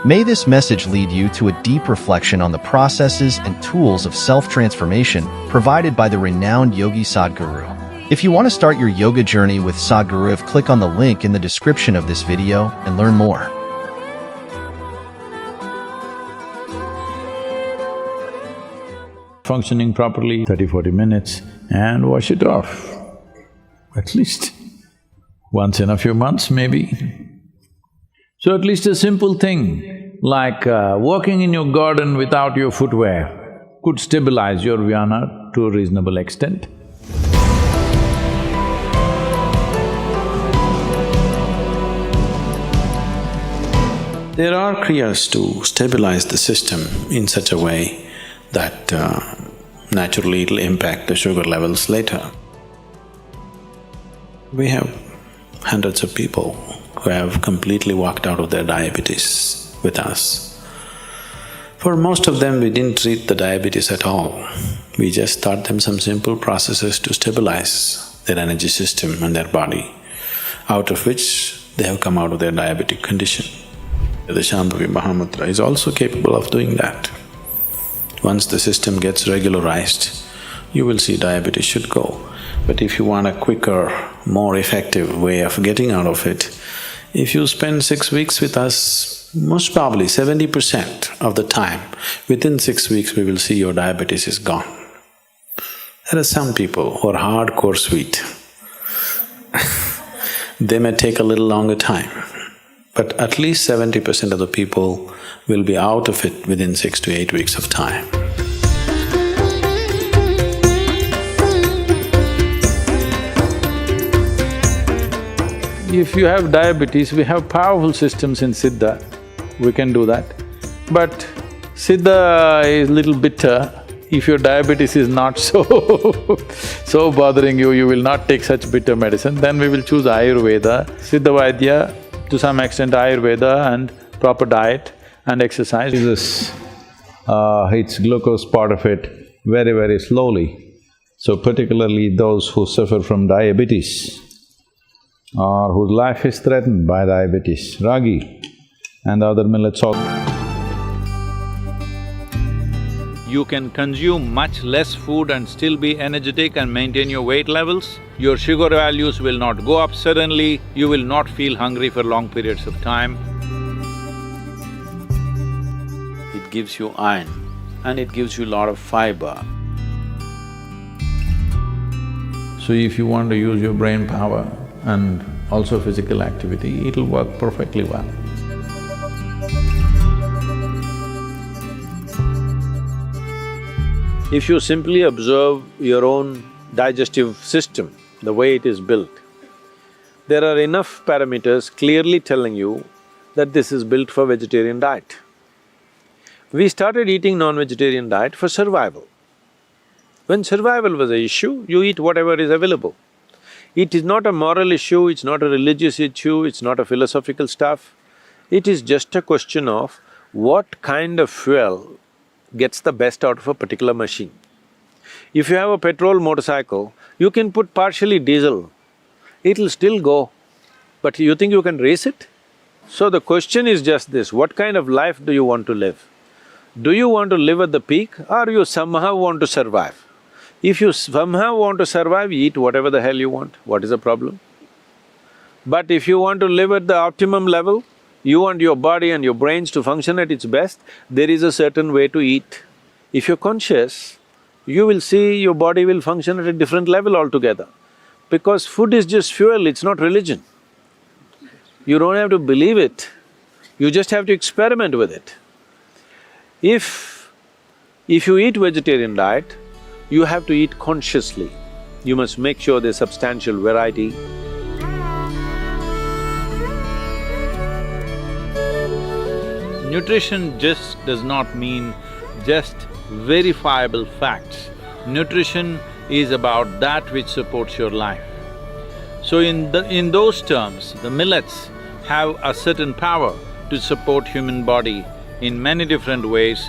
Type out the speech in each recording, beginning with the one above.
May this message lead you to a deep reflection on the processes and tools of self-transformation provided by the renowned yogi Sadhguru. If you want to start your yoga journey with Sadhguru, click on the link in the description of this video and learn more. Functioning properly, 30-40 minutes, and wash it off. At least once in a few months, maybe. So at least a simple thing like walking in your garden without your footwear could stabilize your vyana to a reasonable extent. There are kriyas to stabilize the system in such a way that naturally it'll impact the sugar levels later. We have hundreds of people who have completely walked out of their diabetes with us. For most of them, we didn't treat the diabetes at all. We just taught them some simple processes to stabilize their energy system and their body, out of which they have come out of their diabetic condition. The Shambhavi Mahamudra is also capable of doing that. Once the system gets regularized, you will see diabetes should go. But if you want a quicker, more effective way of getting out of it, if you spend 6 weeks with us, most probably 70% of the time, within 6 weeks we will see your diabetes is gone. There are some people who are hardcore sweet. They may take a little longer time, but at least 70% of the people will be out of it within 6 to 8 weeks of time. If you have diabetes, we have powerful systems in Siddha, we can do that. But Siddha is little bitter. If your diabetes is not so bothering you, you will not take such bitter medicine, then we will choose Ayurveda, Siddha Vaidya, to some extent Ayurveda and proper diet and exercise. Jesus hits glucose part of it very slowly. So particularly those who suffer from diabetes or whose life is threatened by diabetes, ragi and other millets also. You can consume much less food and still be energetic and maintain your weight levels. Your sugar values will not go up suddenly, you will not feel hungry for long periods of time. It gives you iron and it gives you a lot of fiber. So if you want to use your brain power and also physical activity, it'll work perfectly well. If you simply observe your own digestive system, the way it is built, there are enough parameters clearly telling you that this is built for vegetarian diet. We started eating non-vegetarian diet for survival. When survival was an issue, you eat whatever is available. It is not a moral issue, it's not a religious issue, it's not a philosophical stuff. It is just a question of what kind of fuel gets the best out of a particular machine. If you have a petrol motorcycle, you can put partially diesel, it'll still go, but you think you can race it? So the question is just this, what kind of life do you want to live? Do you want to live at the peak or you somehow want to survive? If you somehow want to survive, eat whatever the hell you want, what is the problem? But if you want to live at the optimum level, you want your body and your brains to function at its best, there is a certain way to eat. If you're conscious, you will see your body will function at a different level altogether. Because food is just fuel, it's not religion. You don't have to believe it, you just have to experiment with it. If you eat vegetarian diet, you have to eat consciously. You must make sure there's substantial variety. Nutrition just does not mean just verifiable facts. Nutrition is about that which supports your life. So in those terms, the millets have a certain power to support human body in many different ways.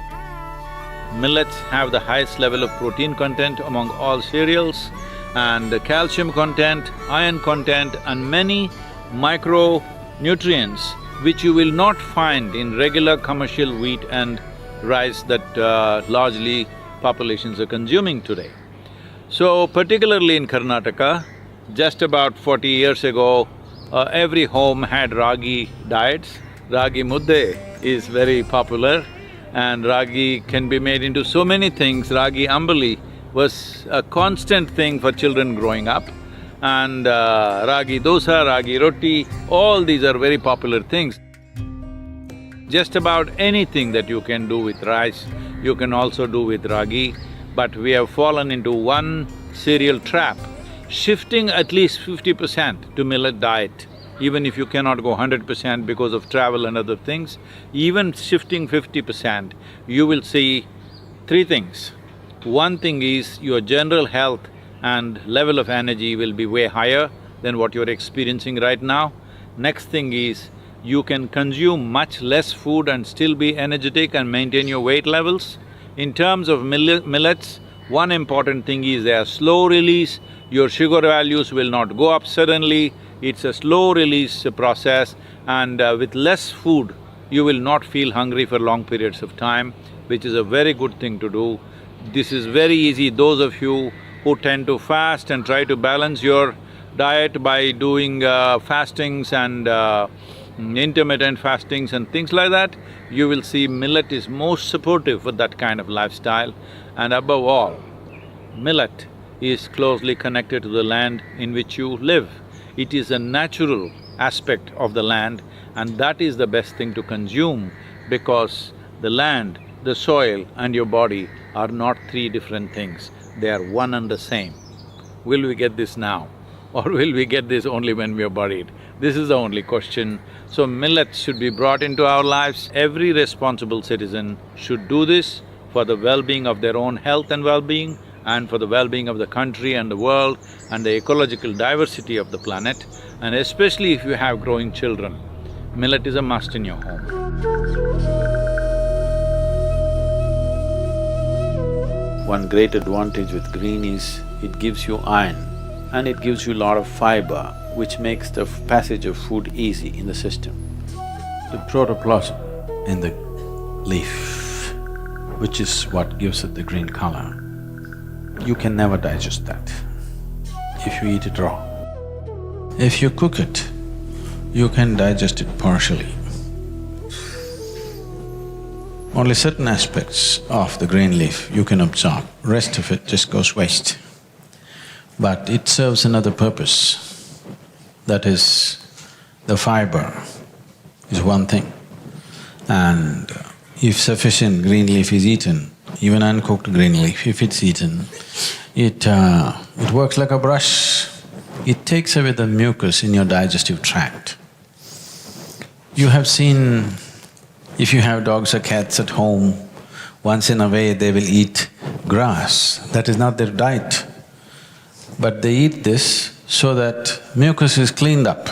Millets have the highest level of protein content among all cereals, and calcium content, iron content and many micro nutrients which you will not find in regular commercial wheat and rice that largely populations are consuming today. So particularly in Karnataka, just about 40 years ago, every home had ragi diets. Ragi mudde is very popular and ragi can be made into so many things. Ragi ambali was a constant thing for children growing up. And ragi dosa, ragi roti, all these are very popular things. Just about anything that you can do with rice, you can also do with ragi. But we have fallen into one cereal trap, shifting at least 50% to millet diet. Even if you cannot go 100% because of travel and other things, even shifting 50%, you will see three things. One thing is your general health and level of energy will be way higher than what you're experiencing right now. Next thing is, you can consume much less food and still be energetic and maintain your weight levels. In terms of millets, one important thing is they are slow release, your sugar values will not go up suddenly, it's a slow release process, and with less food, you will not feel hungry for long periods of time, which is a very good thing to do. This is very easy. Those of you who tend to fast and try to balance your diet by doing fastings and intermittent fastings and things like that, you will see millet is most supportive for that kind of lifestyle. And above all, millet is closely connected to the land in which you live. It is a natural aspect of the land, and that is the best thing to consume because the land, the soil and your body are not three different things, they are one and the same. Will we get this now? Or will we get this only when we are buried? This is the only question. So millets should be brought into our lives. Every responsible citizen should do this for the well-being of their own health and well-being, and for the well-being of the country and the world and the ecological diversity of the planet. And especially if you have growing children, millet is a must in your home. One great advantage with green is it gives you iron and it gives you a lot of fiber, which makes the passage of food easy in the system. The protoplasm in the leaf, which is what gives it the green color, you can never digest that if you eat it raw. If you cook it, you can digest it partially. Only certain aspects of the green leaf you can absorb, rest of it just goes waste. But it serves another purpose, that is, the fiber is one thing. And if sufficient green leaf is eaten, even uncooked green leaf, if it's eaten, it works like a brush. It takes away the mucus in your digestive tract. You have seen, if you have dogs or cats at home, once in a way they will eat grass. That is not their diet. But they eat this so that mucus is cleaned up.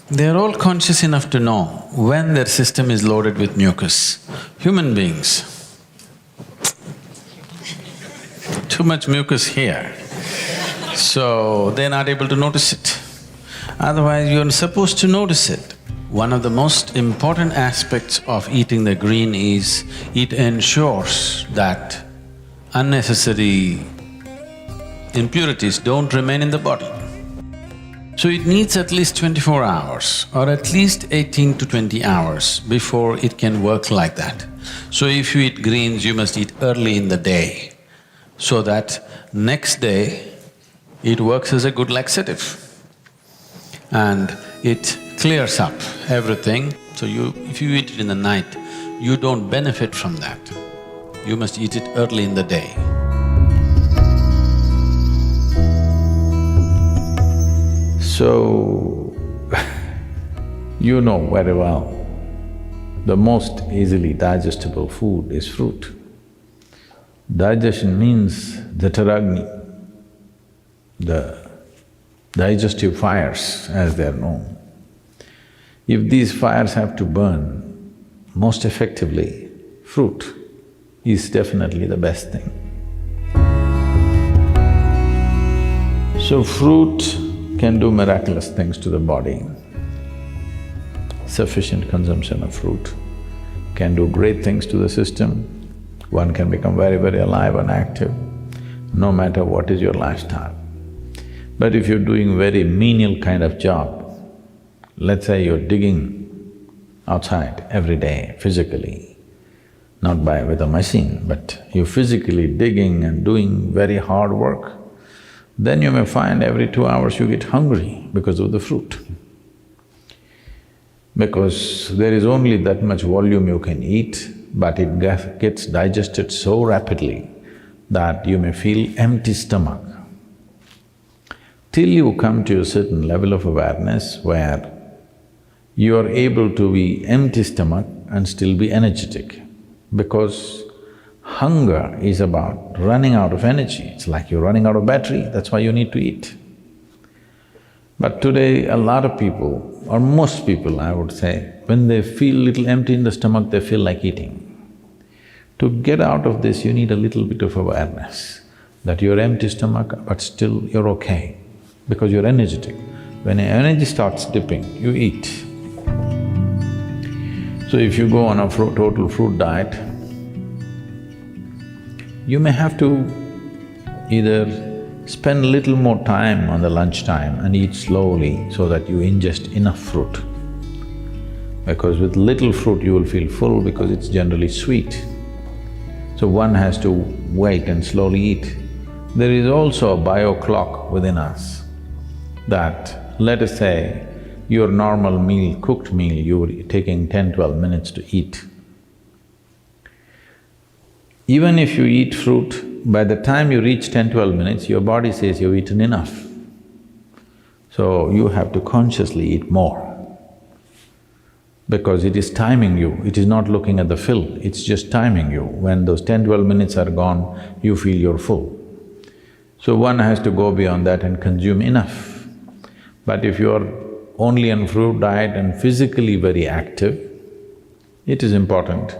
They are all conscious enough to know when their system is loaded with mucus. Human beings, too much mucus here, so they're not able to notice it. Otherwise, you're supposed to notice it. One of the most important aspects of eating the green is it ensures that unnecessary impurities don't remain in the body. So it needs at least 24 hours or at least 18 to 20 hours before it can work like that. So if you eat greens, you must eat early in the day so that next day it works as a good laxative and it clears up everything. So if you eat it in the night, you don't benefit from that. You must eat it early in the day. So, you know very well, the most easily digestible food is fruit. Digestion means the taragni, the digestive fires as they are known. If these fires have to burn most effectively, fruit is definitely the best thing. So fruit can do miraculous things to the body. sufficient consumption of fruit can do great things to the system. One can become very, very alive and active, no matter what is your lifestyle. But if you're doing very menial kind of job, let's say you're digging outside every day physically, not with a machine, but you're physically digging and doing very hard work, then you may find every 2 hours you get hungry because of the fruit. Because there is only that much volume you can eat, but it gets digested so rapidly that you may feel empty stomach. Till you come to a certain level of awareness where you are able to be empty stomach and still be energetic. Because hunger is about running out of energy, it's like you're running out of battery, that's why you need to eat. But today, a lot of people, or most people I would say, when they feel little empty in the stomach, they feel like eating. To get out of this, you need a little bit of awareness that you're empty stomach, but still you're okay, because you're energetic. When your energy starts dipping, you eat. So if you go on a total fruit diet, you may have to either spend a little more time on the lunchtime and eat slowly so that you ingest enough fruit. Because with little fruit you will feel full because it's generally sweet. So one has to wait and slowly eat. There is also a bio clock within us that, let us say, your normal meal, cooked meal, you're taking 10-12 minutes to eat. Even if you eat fruit, by the time you reach 10-12 minutes, your body says you've eaten enough. So you have to consciously eat more. Because it is timing you, it is not looking at the fill, it's just timing you. When those 10-12 minutes are gone, you feel you're full. So one has to go beyond that and consume enough. But if you're only on fruit diet and physically very active, it is important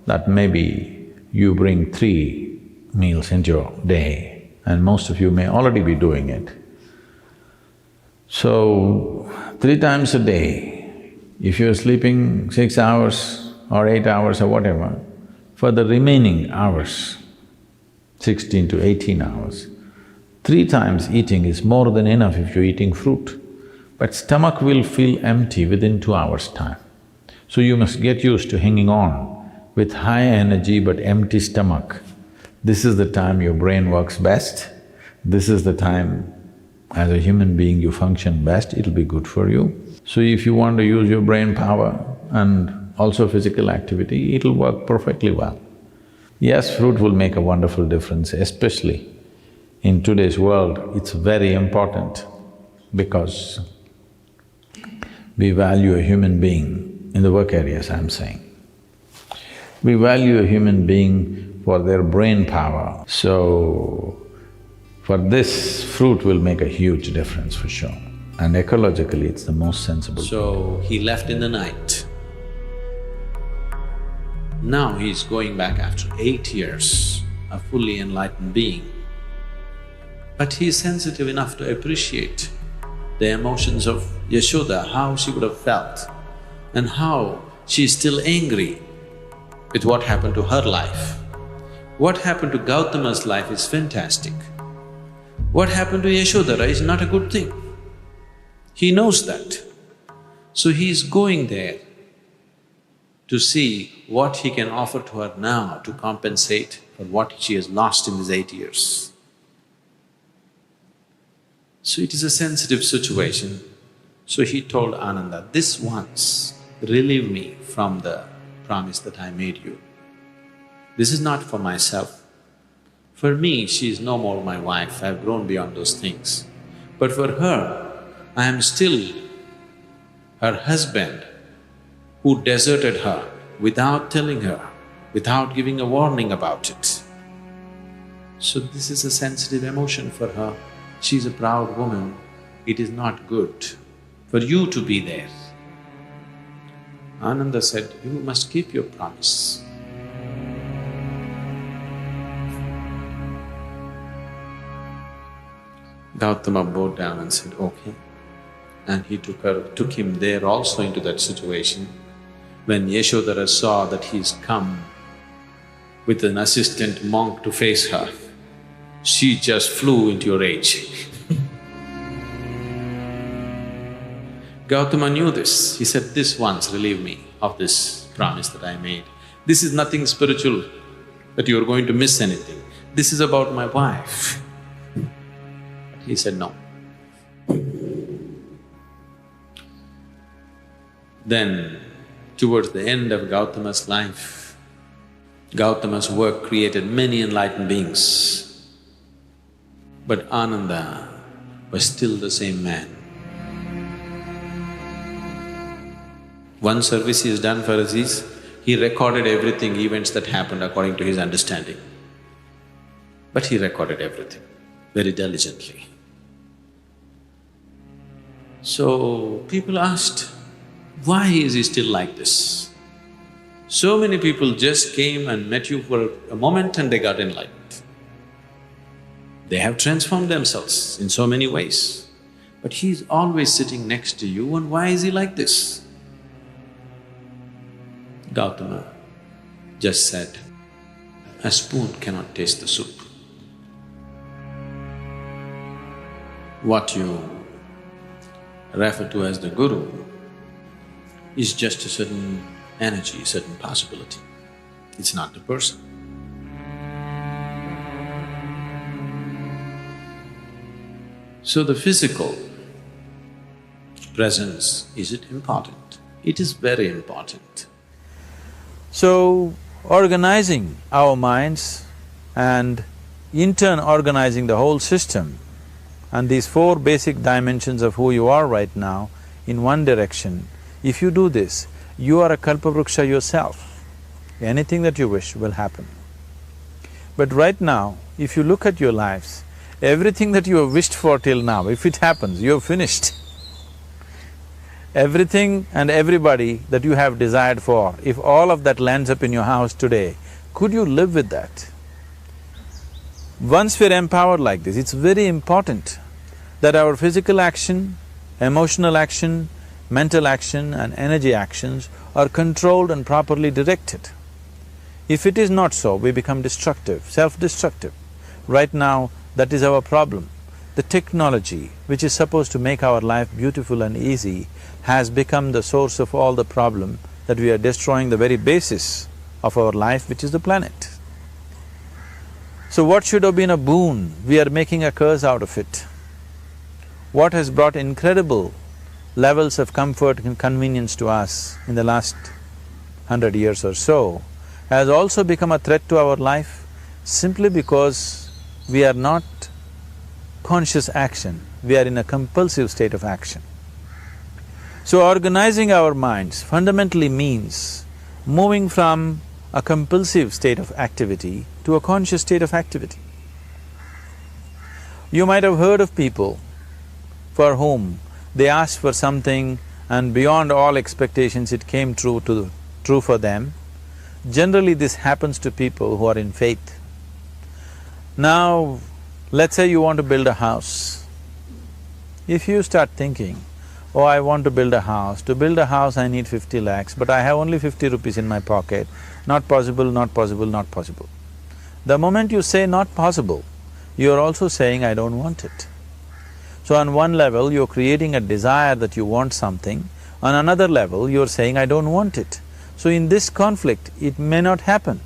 that maybe you bring 3 meals into your day, and most of you may already be doing it. So, 3 times a day, if you're sleeping 6 hours or 8 hours or whatever, for the remaining hours, 16 to 18 hours, 3 times eating is more than enough if you're eating fruit. But stomach will feel empty within 2 hours' time. So you must get used to hanging on with high energy but empty stomach. This is the time your brain works best, this is the time as a human being you function best, it'll be good for you. So if you want to use your brain power and also physical activity, it'll work perfectly well. Yes, fruit will make a wonderful difference, especially in today's world, it's very important because we value a human being, in the work areas I'm saying. We value a human being for their brain power, so for this, fruit will make a huge difference for sure. And ecologically, it's the most sensible. So he left in the night. Now he's going back after 8 years, a fully enlightened being. But he's sensitive enough to appreciate the emotions of Yashoda, how she would have felt, and how she's still angry with what happened to her life. What happened to Gautama's life is fantastic. What happened to Yashodhara is not a good thing. He knows that. So he's going there to see what he can offer to her now to compensate for what she has lost in these 8 years. So it is a sensitive situation. So he told Ananda, this once relieve me from the promise that I made you. This is not for myself. For me, she is no more my wife, I've grown beyond those things. But for her, I am still her husband who deserted her without telling her, without giving a warning about it. So this is a sensitive emotion for her. She's a proud woman. It is not good for you to be there. Ananda said, you must keep your promise. Gautama bowed down and said, okay, and he took him there also into that situation. When Yashodhara saw that he's come with an assistant monk to face her, she just flew into a rage. Gautama knew this. He said, "This once relieve me of this promise that I made. This is nothing spiritual that you're going to miss anything. This is about my wife." He said, "No." Then, towards the end of Gautama's life, Gautama's work created many enlightened beings. But Ananda was still the same man. One service he has done for us is, he recorded everything, events that happened according to his understanding. But he recorded everything very diligently. So, people asked, why is he still like this? So many people just came and met you for a moment and they got enlightened. They have transformed themselves in so many ways. But he's always sitting next to you, and why is he like this? Gautama just said, a spoon cannot taste the soup. What you refer to as the Guru is just a certain energy, certain possibility. It's not the person. So the physical presence, is it important? It is very important. So, organizing our minds and in turn organizing the whole system and these four basic dimensions of who you are right now in one direction, if you do this, you are a kalpavruksha yourself. Anything that you wish will happen. But right now, if you look at your lives, everything that you have wished for till now, if it happens, you have finished. Everything and everybody that you have desired for, if all of that lands up in your house today, could you live with that? Once we're empowered like this, it's very important that our physical action, emotional action, mental action and energy actions are controlled and properly directed. If it is not so, we become destructive, self-destructive. Right now, that is our problem. The technology, which is supposed to make our life beautiful and easy, has become the source of all the problem, that we are destroying the very basis of our life, which is the planet. So what should have been a boon, we are making a curse out of it. What has brought incredible levels of comfort and convenience to us in the last 100 years or so has also become a threat to our life simply because we are not conscious action, we are in a compulsive state of action. So organizing our minds fundamentally means moving from a compulsive state of activity to a conscious state of activity. You might have heard of people for whom they asked for something and beyond all expectations it came true for them. Generally this happens to people who are in faith. Now, let's say you want to build a house. If you start thinking, oh, I want to build a house. To build a house I need 50 lakhs, but I have only 50 rupees in my pocket. Not possible, not possible, not possible. The moment you say not possible, you are also saying I don't want it. So on one level, you're creating a desire that you want something, on another level, you're saying I don't want it. So in this conflict, it may not happen.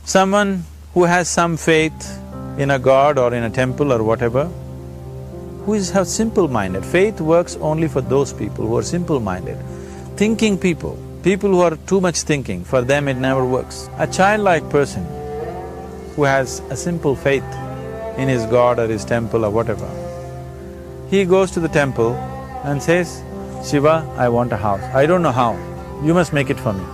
Someone who has some faith in a god or in a temple or whatever, who is simple-minded. Faith works only for those people who are simple-minded. Thinking people, people who are too much thinking, for them it never works. A childlike person who has a simple faith in his god or his temple or whatever, he goes to the temple and says, Shiva, I want a house. I don't know how, you must make it for me.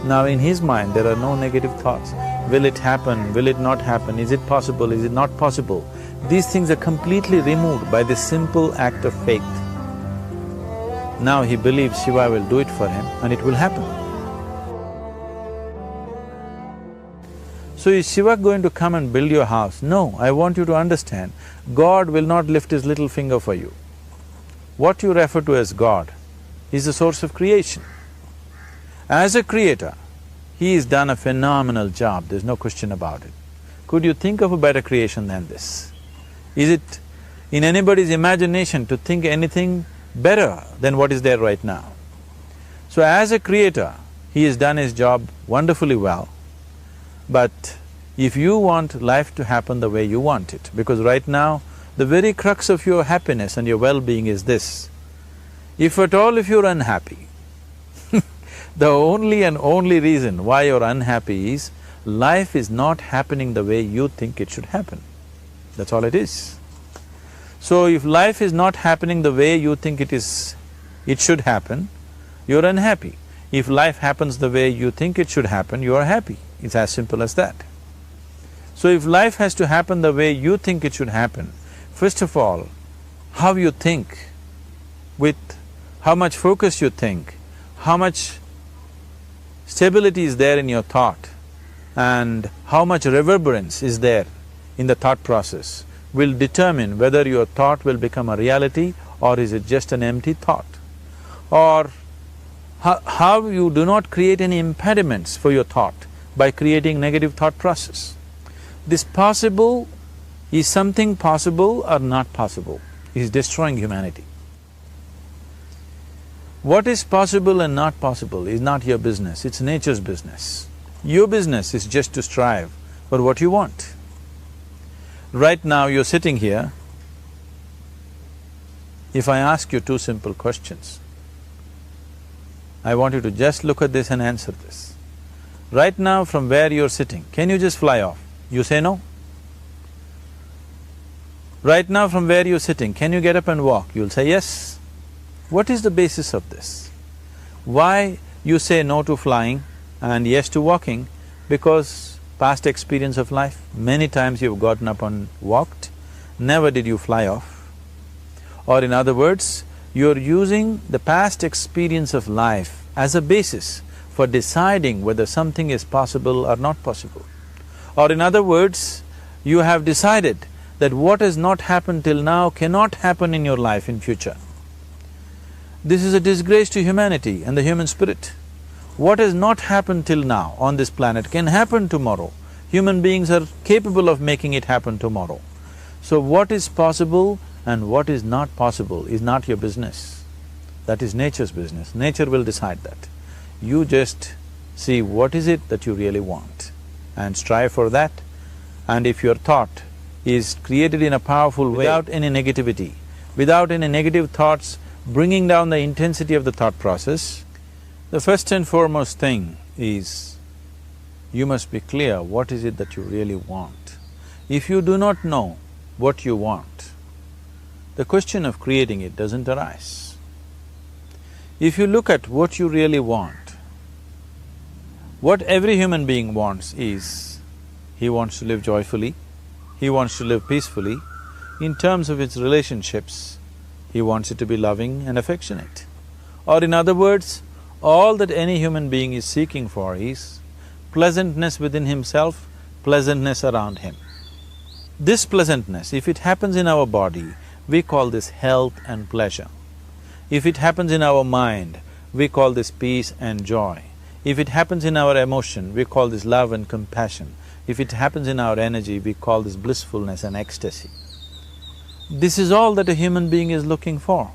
Now in his mind there are no negative thoughts. Will it happen? Will it not happen? Is it possible? Is it not possible? These things are completely removed by this simple act of faith. Now he believes Shiva will do it for him and it will happen. So is Shiva going to come and build your house? No, I want you to understand, God will not lift his little finger for you. What you refer to as God is the source of creation. As a creator, he has done a phenomenal job, there's no question about it. Could you think of a better creation than this? Is it in anybody's imagination to think anything better than what is there right now? So as a creator, he has done his job wonderfully well. But if you want life to happen the way you want it, because right now, the very crux of your happiness and your well-being is this. If at all if you're unhappy, the only and only reason why you're unhappy is life is not happening the way you think it should happen. That's all it is. So if life is not happening the way you think it should happen, you're unhappy. If life happens the way you think it should happen, you are happy. It's as simple as that. So if life has to happen the way you think it should happen, first of all, how you think, with how much focus you think, how much stability is there in your thought, and how much reverberance is there in the thought process will determine whether your thought will become a reality or is it just an empty thought. Or how you do not create any impediments for your thought by creating negative thought process. This possible is something possible or not possible, is destroying humanity. What is possible and not possible is not your business, it's nature's business. Your business is just to strive for what you want. Right now you're sitting here, if I ask you two simple questions, I want you to just look at this and answer this. Right now from where you're sitting, can you just fly off? You say no. Right now from where you're sitting, can you get up and walk? You'll say yes. What is the basis of this? Why you say no to flying and yes to walking? Because past experience of life, many times you've gotten up and walked, never did you fly off. Or in other words, you're using the past experience of life as a basis for deciding whether something is possible or not possible. Or in other words, you have decided that what has not happened till now cannot happen in your life in future. This is a disgrace to humanity and the human spirit. What has not happened till now on this planet can happen tomorrow. Human beings are capable of making it happen tomorrow. So what is possible and what is not possible is not your business. That is nature's business. Nature will decide that. You just see what is it that you really want and strive for that. And if your thought is created in a powerful way, without any negativity, without any negative thoughts bringing down the intensity of the thought process, the first and foremost thing is you must be clear what is it that you really want. If you do not know what you want, the question of creating it doesn't arise. If you look at what you really want, what every human being wants is, he wants to live joyfully, he wants to live peacefully. In terms of its relationships, he wants it to be loving and affectionate. Or in other words, all that any human being is seeking for is pleasantness within himself, pleasantness around him. This pleasantness, if it happens in our body, we call this health and pleasure. If it happens in our mind, we call this peace and joy. If it happens in our emotion, we call this love and compassion. If it happens in our energy, we call this blissfulness and ecstasy. This is all that a human being is looking for.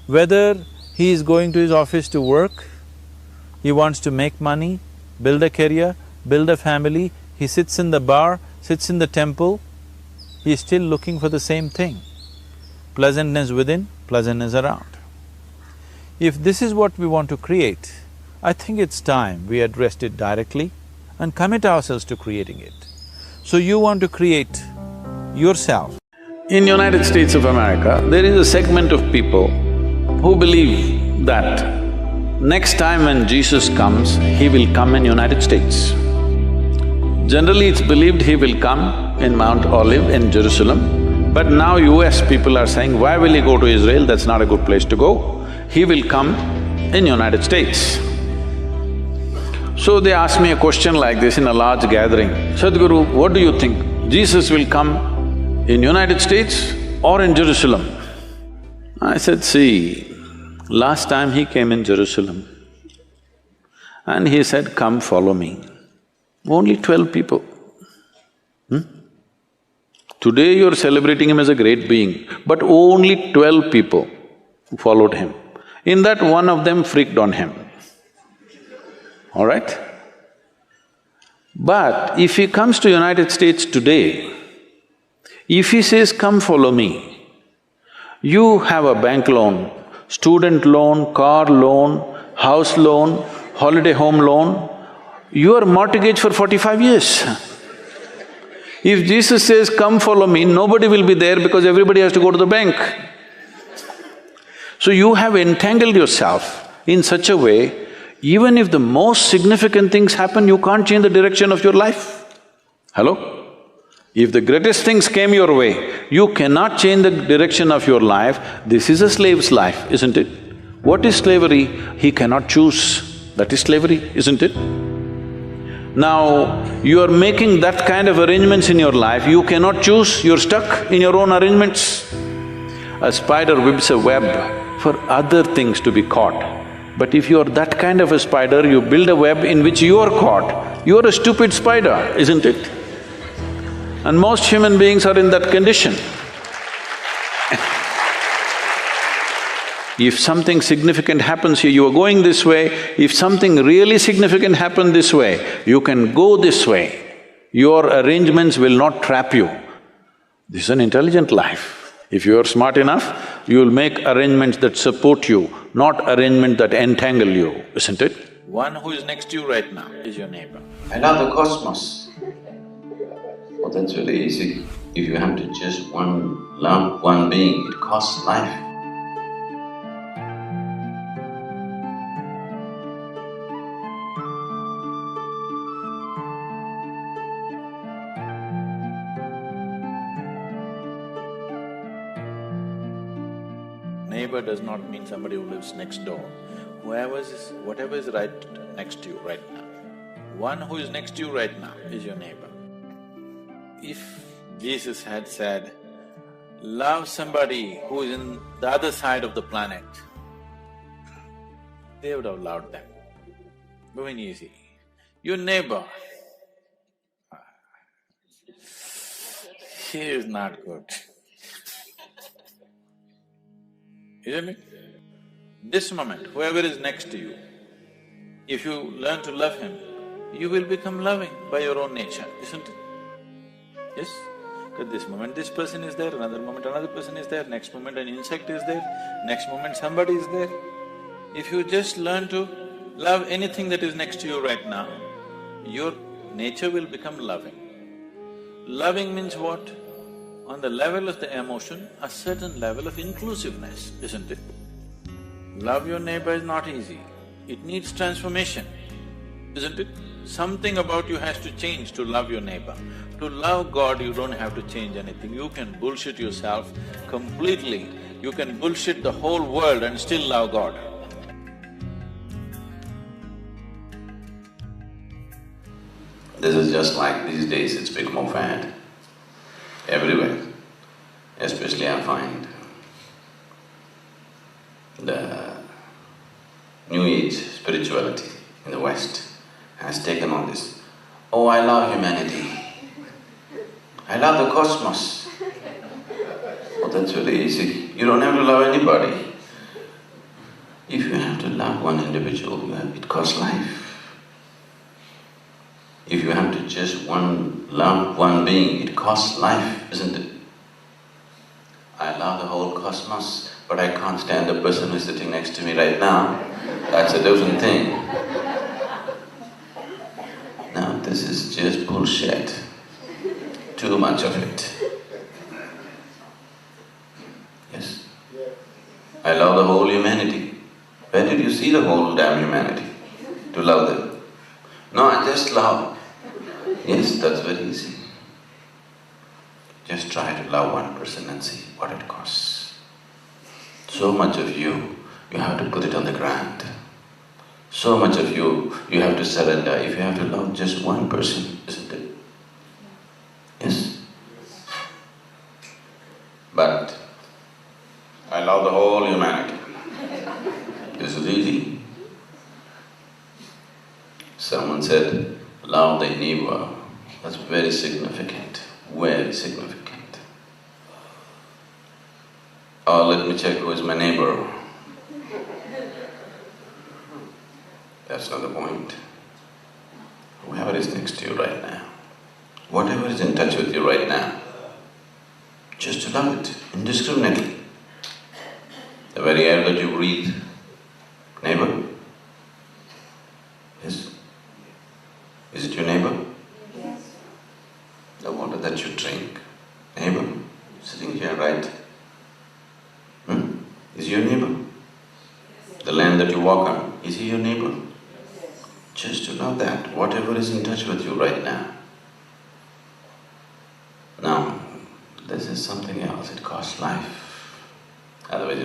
Whether he is going to his office to work, he wants to make money, build a career, build a family, he sits in the bar, sits in the temple, he is still looking for the same thing. Pleasantness within, pleasantness around. If this is what we want to create, I think it's time we addressed it directly and commit ourselves to creating it. So you want to create yourself. In United States of America, there is a segment of people who believe that next time when Jesus comes, he will come in United States. Generally, it's believed he will come in Mount Olive in Jerusalem, but now US people are saying, why will he go to Israel? That's not a good place to go. He will come in United States. So they asked me a question like this in a large gathering, Sadhguru, what do you think? Jesus will come in United States or in Jerusalem? I said, see, last time he came in Jerusalem and he said, come follow me. Only 12 people. Today you're celebrating him as a great being, but only 12 people followed him. In that, one of them freaked on him. All right? But if he comes to United States today, if he says, come follow me, you have a bank loan, student loan, car loan, house loan, holiday home loan, you are mortgaged for 45 years. If Jesus says, come follow me, nobody will be there because everybody has to go to the bank. So you have entangled yourself in such a way, even if the most significant things happen, you can't change the direction of your life. Hello? If the greatest things came your way, you cannot change the direction of your life. This is a slave's life, isn't it? What is slavery? He cannot choose. That is slavery, isn't it? Now, you are making that kind of arrangements in your life, you cannot choose, you're stuck in your own arrangements. A spider weaves a web for other things to be caught. But if you're that kind of a spider, you build a web in which you are caught, you're a stupid spider, isn't it? And most human beings are in that condition. If something significant happens here, you are going this way. If something really significant happened this way, you can go this way. Your arrangements will not trap you. This is an intelligent life. If you are smart enough, you will make arrangements that support you, not arrangements that entangle you, isn't it? One who is next to you right now is your neighbor. I love the cosmos. Oh, that's really easy. If you have to just love one being, it costs life. Neighbor does not mean somebody who lives next door. Whatever is right next to you right now. One who is next to you right now is your neighbor. If Jesus had said, love somebody who is in the other side of the planet, they would have loved them. Going easy. Your neighbor, he is not good. Isn't it? This moment, whoever is next to you, if you learn to love him, you will become loving by your own nature, isn't it? Yes? Because this moment this person is there, another moment another person is there, next moment an insect is there, next moment somebody is there. If you just learn to love anything that is next to you right now, your nature will become loving. Loving means what? On the level of the emotion, a certain level of inclusiveness, isn't it? Love your neighbor is not easy, it needs transformation, isn't it? Something about you has to change to love your neighbor. To love God, you don't have to change anything, you can bullshit yourself completely, you can bullshit the whole world and still love God. This is just like these days, it's become a fad everywhere. Especially I find the New Age spirituality in the West has taken on this, oh, I love humanity, I love the cosmos. Oh, that's very easy, you don't have to love anybody. If you have to love one individual, it costs life. If you have to just love one being, it costs life, isn't it? I love the whole cosmos, but I can't stand the person who's sitting next to me right now. That's a different thing. Now, this is just bullshit. Too much of it. Yes? I love the whole humanity. Where did you see the whole damn humanity? To love them? No, I just love. Yes, that's very easy. Just try to love one person and see what it costs. So much of you, you have to put it on the ground. So much of you have to surrender if you have to love just one person, isn't it? Yes? But I love the whole humanity. This is easy. Someone said, love the neighbor. That's very significant, very significant. Oh, let me check who is my neighbor. That's not the point. Whoever is next to you right now, whatever is in touch with you right now, just to love it indiscriminately. The very air that you breathe, neighbor? Yes? Is it your neighbor? Yes. The water that you drink, neighbor? Sitting here, right? Is your neighbor? The land that you walk on, is he your neighbor? Just to know that, whatever is in touch with you right now. Now, this is something else, it costs life. Otherwise